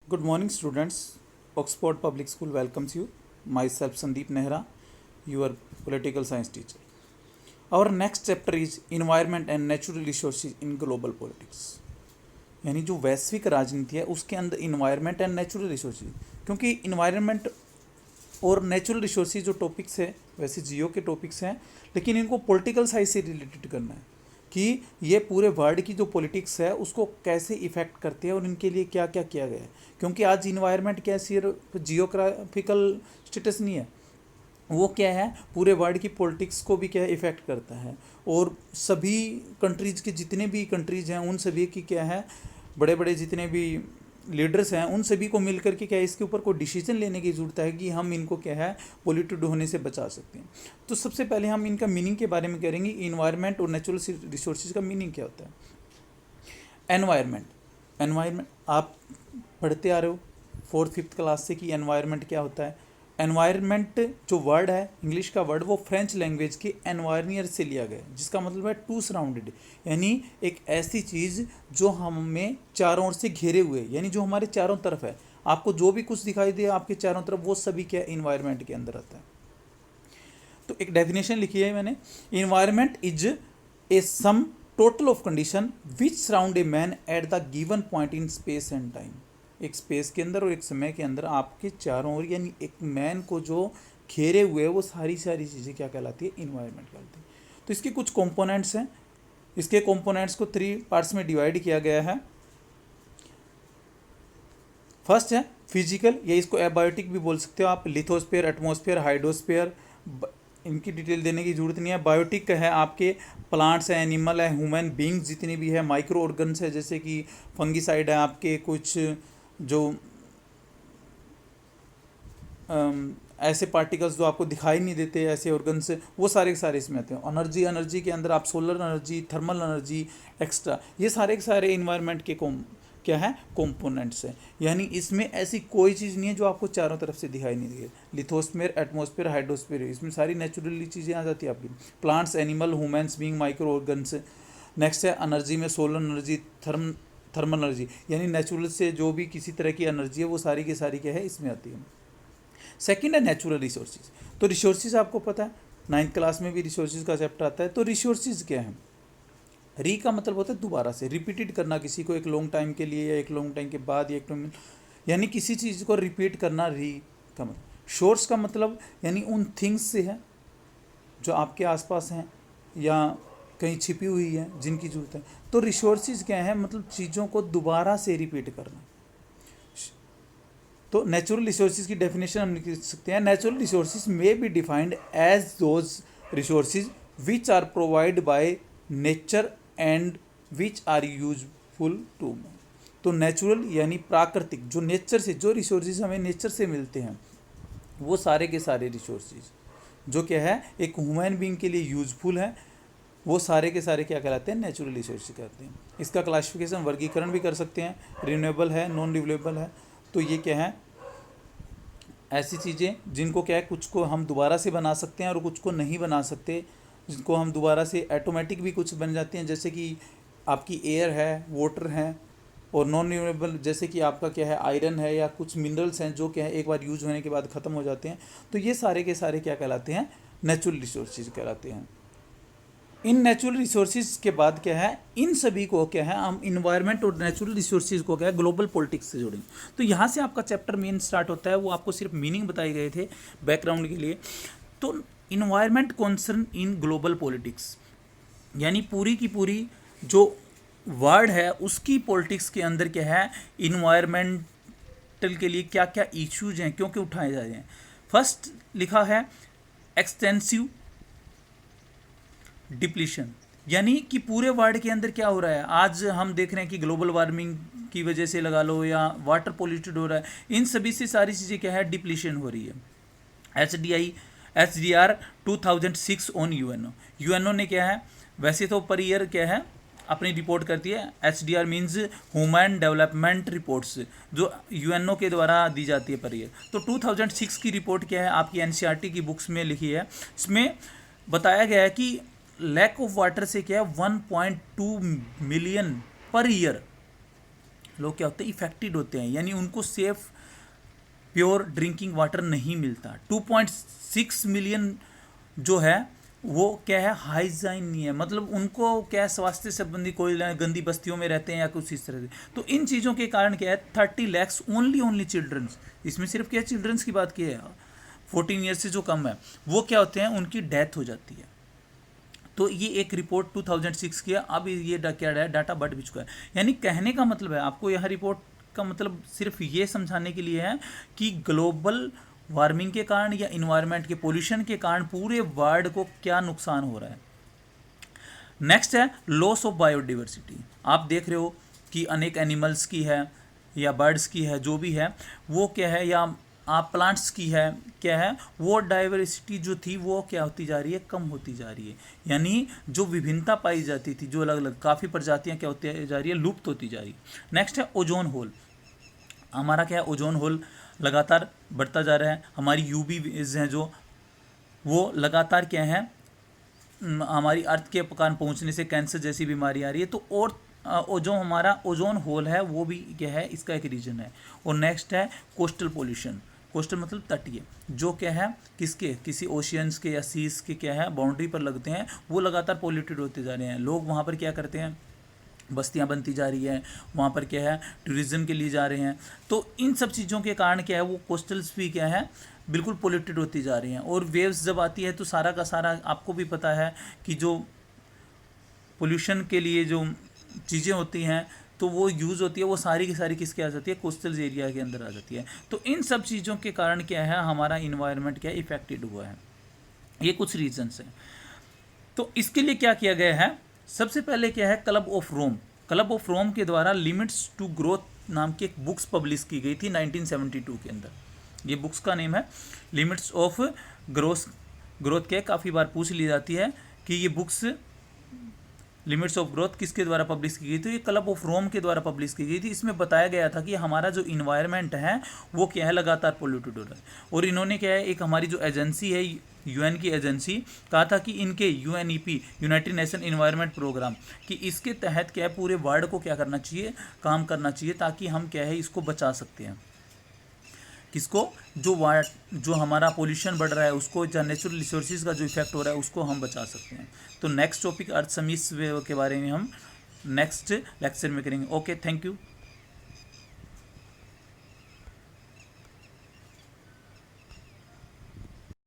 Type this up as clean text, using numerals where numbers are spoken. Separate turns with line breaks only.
Good morning, students. Oxford Public School welcomes you. Myself, Sandeep Nehra, your political science teacher. Our next chapter is Environment and Natural Resources in Global Politics. यानी जो वैश्विक राजनीति है उसके अंदर environment and natural resources, क्योंकि environment और natural resources जो टॉपिक्स है वैसे जियो के टॉपिक्स हैं, लेकिन इनको पॉलिटिकल साइड से रिलेटेड करना है कि ये पूरे वर्ल्ड की जो पॉलिटिक्स है उसको कैसे इफ़ेक्ट करते हैं और इनके लिए क्या क्या किया गया है। क्योंकि आज इन्वायरमेंट क्या सिर्फ जियोग्राफिकल स्टेटस नहीं है, वो क्या है पूरे वर्ल्ड की पॉलिटिक्स को भी क्या है इफ़ेक्ट करता है। और सभी कंट्रीज़ के जितने भी कंट्रीज़ हैं उन सभी की क्या है बड़े बड़े जितने भी लीडर्स हैं उन सभी को मिलकर के क्या है इसके ऊपर कोई डिसीजन लेने की ज़रूरत है कि हम इनको क्या है पोल्यूटेड होने से बचा सकते हैं। तो सबसे पहले हम इनका मीनिंग के बारे में करेंगे। इन्वायरमेंट और नेचुरल रिसोर्सेज का मीनिंग क्या होता है। एनवायरमेंट आप पढ़ते आ रहे हो 4th-5th क्लास से कि एनवायरमेंट क्या होता है। एनवायरमेंट जो वर्ड है इंग्लिश का वर्ड वो फ्रेंच लैंग्वेज के एनवायरनियर से लिया गया है, जिसका मतलब है टू सराउंडेड, यानी एक ऐसी चीज़ जो हमें चारों ओर से घेरे हुए, यानी जो हमारे चारों तरफ है। आपको जो भी कुछ दिखाई दे आपके चारों तरफ वो सभी क्या इन्वायरमेंट के अंदर आता है। तो एक डेफिनेशन लिखी है मैंने। Environment is a sum total of condition which surround a man at the given point in space and time. एक स्पेस के अंदर और एक समय के अंदर आपके चारों ओर यानी एक मैन को जो घेरे हुए वो सारी चीज़ें क्या कहलाती है इन्वायरमेंट कहलाती है। तो इसके कुछ कंपोनेंट्स हैं। इसके कंपोनेंट्स को 3 पार्ट्स में डिवाइड किया गया है। फर्स्ट है फिजिकल, या इसको एबायोटिक भी बोल सकते हो आप। लिथोस्फीयर, एटमॉस्फेयर, हाइड्रोस्फीयर, इनकी डिटेल देने की जरूरत नहीं है। बायोटिक है आपके प्लांट्स हैं, एनिमल है, ह्यूमन बींग्स जितनी भी है, माइक्रो ऑर्गन्स है जैसे कि फंगीसाइड है आपके, कुछ जो ऐसे पार्टिकल्स जो आपको दिखाई नहीं देते ऐसे ऑर्गन्स, वो सारे के सारे इसमें आते हैं। एनर्जी के अंदर आप solar energy, thermal energy, extra, ये सारे के सारे इन्वायरमेंट के क्या है कंपोनेंट्स हैं। यानी इसमें ऐसी कोई चीज़ नहीं है जो आपको चारों तरफ से दिखाई नहीं दे। लिथोस्फीयर, एटमॉस्फेयर, हाइड्रोस्फीयर, इसमें सारी नेचुरली चीज़ें आ जाती है आपकी। Plants, animal, humans being, micro organs. Next है एनर्जी में सोलर एनर्जी, थर्मल एनर्जी, यानी नेचुरल से जो भी किसी तरह की एनर्जी है वो सारी की सारी क्या है इसमें आती है। सेकेंड है नेचुरल रिसोर्सेज। तो रिसोर्सेज आपको पता है 9th क्लास में भी रिसोर्सेज का चैप्टर आता है। तो रिसोर्सेज क्या है, री का मतलब होता है दोबारा से रिपीटेड करना किसी को एक लॉन्ग टाइम के लिए या एक लॉन्ग टाइम के बाद, या एक यानी किसी चीज़ को रिपीट करना री का मतलब। सोर्स का मतलब यानी उन थिंग्स से है जो आपके आसपास हैं या कहीं छिपी हुई है जिनकी जरूरत है। तो रिसोर्सेज क्या है मतलब चीज़ों को दोबारा से रिपीट करना। तो नेचुरल रिसोर्सेज की डेफिनेशन हम लिख सकते हैं। Natural resources may be defined as those resources which are provide by nature and which are useful to man. तो नेचुरल यानी प्राकृतिक, जो नेचर से जो रिसोर्सेज हमें नेचर से मिलते हैं वो सारे के सारे रिसोर्सेज जो क्या है एक ह्यूमन बीइंग के लिए यूजफुल है, वो सारे के सारे क्या कहलाते हैं नेचुरल रिसोर्सेज कहते हैं। इसका क्लासिफिकेशन वर्गीकरण भी कर सकते हैं, रिन्यूएबल है, नॉन रिन्यूएबल है। तो ये क्या है ऐसी चीज़ें जिनको क्या है कुछ को हम दोबारा से बना सकते हैं और कुछ को नहीं बना सकते, जिनको हम दोबारा से ऑटोमेटिक भी कुछ बन जाती हैं, जैसे कि आपकी एयर है, वाटर है। और नॉन रिन्यूएबल जैसे कि आपका क्या है आयरन है या कुछ मिनरल्स हैं जो क्या है एक बार यूज होने के बाद ख़त्म हो जाते हैं। तो ये सारे के सारे क्या कहलाते हैं नेचुरल रिसोर्सेज कहलाते हैं। इन नेचुरल रिसोर्सेज के बाद क्या है इन सभी को क्या है हम इन्वायरमेंट और नेचुरल रिसोर्सेज को क्या है ग्लोबल पॉलिटिक्स से जोड़ेंगे। तो यहाँ से आपका चैप्टर मेन स्टार्ट होता है। वो आपको सिर्फ मीनिंग बताए गए थे बैकग्राउंड के लिए। तो environment concern in global politics, यानी पूरी की पूरी जो वर्ड है उसकी पॉलिटिक्स के अंदर क्या है इन्वायरमेंटल के लिए क्या क्या इश्यूज हैं क्योंकि उठाए जा रहे हैं। फर्स्ट लिखा है एक्सटेंसिव डिप्लीशन, यानी कि पूरे वर्ल्ड के अंदर क्या हो रहा है। आज हम देख रहे हैं कि ग्लोबल वार्मिंग की वजह से लगा लो या वाटर पोल्यूटेड हो रहा है, इन सभी से सारी चीज़ें क्या है डिप्लीशन हो रही है। HDR 2006 ऑन यूएनओ ने क्या है वैसे तो पर ईयर क्या है अपनी रिपोर्ट करती है। HDR means human development reports जो यूएनओ के द्वारा दी जाती है पर ईयर। तो 2006 की रिपोर्ट क्या है आपकी NCERT की बुक्स में लिखी है। इसमें बताया गया है कि लैक ऑफ वाटर से क्या है 1.2 मिलियन पर ईयर लोग क्या होते हैं, इफेक्टेड होते हैं, यानी उनको सेफ प्योर ड्रिंकिंग वाटर नहीं मिलता। 2.6 मिलियन जो है वो क्या है, हाइजाइन नहीं है, मतलब उनको क्या है, स्वास्थ्य संबंधी कोई गंदी बस्तियों में रहते हैं या कुछ इस तरह से। तो इन चीज़ों के कारण क्या है, 30 lakhs ओनली चिल्ड्रंस, इसमें सिर्फ क्या चिल्ड्रंस की बात की है, 14 ईयर्स से जो कम है वो क्या होते हैं, उनकी डेथ हो जाती है। तो ये एक रिपोर्ट 2006 की है। अब ये क्या है, डाटा बढ़ भी चुका है। यानी कहने का मतलब है, आपको यह रिपोर्ट का मतलब सिर्फ ये समझाने के लिए है कि ग्लोबल वार्मिंग के कारण या इन्वायरमेंट के पोल्यूशन के कारण पूरे वर्ल्ड को क्या नुकसान हो रहा है। नेक्स्ट है लॉस ऑफ बायोडाइवर्सिटी। आप देख रहे हो कि अनेक एनिमल्स की है या बर्ड्स की है, जो भी है वो क्या है, या आप प्लांट्स की है, क्या है, वो डाइवर्सिटी जो थी वो क्या होती जा रही है, कम होती जा रही है। यानी जो विभिन्नता पाई जाती थी, जो अलग अलग काफ़ी प्रजातियां क्या होती जा रही है, लुप्त होती जा रही है। नेक्स्ट है ओजोन होल। हमारा क्या है, ओजोन होल लगातार बढ़ता जा रहा है। हमारी यूवी रेज़ हैं जो वो लगातार क्या है, हमारी अर्थ के कारण पहुंचने से कैंसर जैसी बीमारी आ रही है। तो और जो हमारा ओजोन होल है वो भी क्या है, इसका एक रीजन है। और नेक्स्ट है कोस्टल पोल्यूशन। कोस्टल मतलब तटीय, जो क्या है, किसके, किसी ओशियंस के या सीज के क्या है, बाउंड्री पर लगते हैं, वो लगातार पोल्यूटेड होते जा रहे हैं। लोग वहाँ पर क्या करते हैं, बस्तियां बनती जा रही है, वहाँ पर क्या है, टूरिज्म के लिए जा रहे हैं। तो इन सब चीज़ों के कारण क्या है, वो कोस्टल्स भी क्या है, बिल्कुल पोल्यूटेड होती जा रही हैं। और वेव्स जब आती है तो सारा का सारा आपको भी पता है कि जो पोल्यूशन के लिए जो चीज़ें होती हैं तो वो यूज़ होती है, वो सारी की सारी किसके आ जाती है, कोस्टल एरिया के अंदर आ जाती है। तो इन सब चीज़ों के कारण क्या है, हमारा इन्वायरमेंट क्या इफेक्टेड हुआ है। ये कुछ रीजन्स हैं। तो इसके लिए क्या किया गया है, सबसे पहले क्या है, club of Rome. Club of Rome के द्वारा लिमिट्स टू ग्रोथ नाम की एक बुक्स पब्लिश की गई थी 1972 के अंदर। ये बुक्स का नेम है लिमिट्स ऑफ ग्रोथ के काफ़ी बार पूछ ली जाती है कि ये बुक्स लिमिट्स ऑफ ग्रोथ किसके द्वारा पब्लिश की गई थी। ये क्लब ऑफ रोम के द्वारा पब्लिश की गई थी। इसमें बताया गया था कि हमारा जो इन्वायरमेंट है वो क्या है, लगातार पोल्यूटेड हो रहा है। और इन्होंने क्या है, एक हमारी जो एजेंसी है, यूएन की एजेंसी, कहा था कि इनके UNEP, united nation environment programme, कि इसके तहत क्या है, पूरे वर्ल्ड को क्या करना चाहिए, काम करना चाहिए, ताकि हम क्या है, इसको बचा सकते हैं। किसको, जो हमारा पोल्यूशन बढ़ रहा है उसको, या नेचुरल रिसोर्सेज का जो इफेक्ट हो रहा है उसको हम बचा सकते हैं। तो नेक्स्ट टॉपिक अर्थ समिट्स के बारे में हम नेक्स्ट लेक्चर में करेंगे। Okay, thank you.